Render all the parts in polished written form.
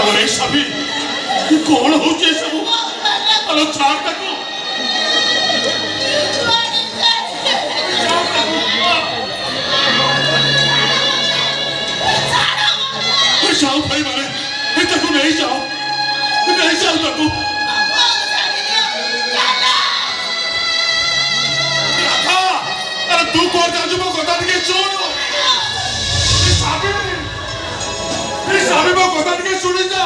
अरे सभी कौन हो सब अरे छाड़ तक जाओ भाई मारे तक नहीं जाओ तक अरे तू कौन जाजू मो कथा टिके सुन साबी मो कथा टिके सुनि जा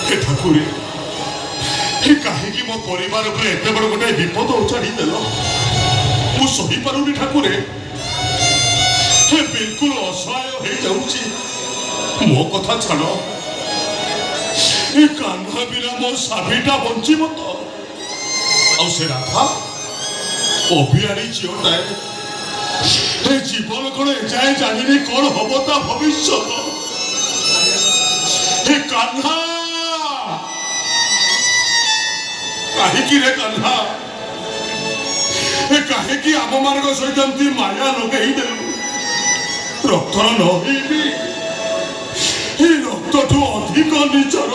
हे ठाकुर हे काहे की मो परिवार ऊपर एते बड़ गोटे विपद उचाड़ी देलो मु सही पारुनी ठाकुर हे बिल्कुल असहाय हो जाउची मो कथा छाड़ ए कान्हा बिना मो साबीटा बंचिब तो आ से राधा अभियारी झीटा ए जीवन कौन एजाए जानी कौन हम ता भविष्य हे कान्हा कहीं रे कान्हा कहीं आम मान सहित माया लगे रक्तर नही रक्त ठू अधिक निचर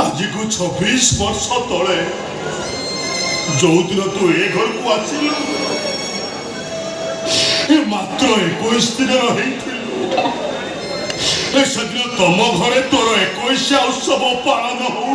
आज को 26 वर्ष तले जो दिन तू ए घर को आसिलु मात्र 21 दिन से दिन तुम घरे तोर 21 उत्सव पालन हो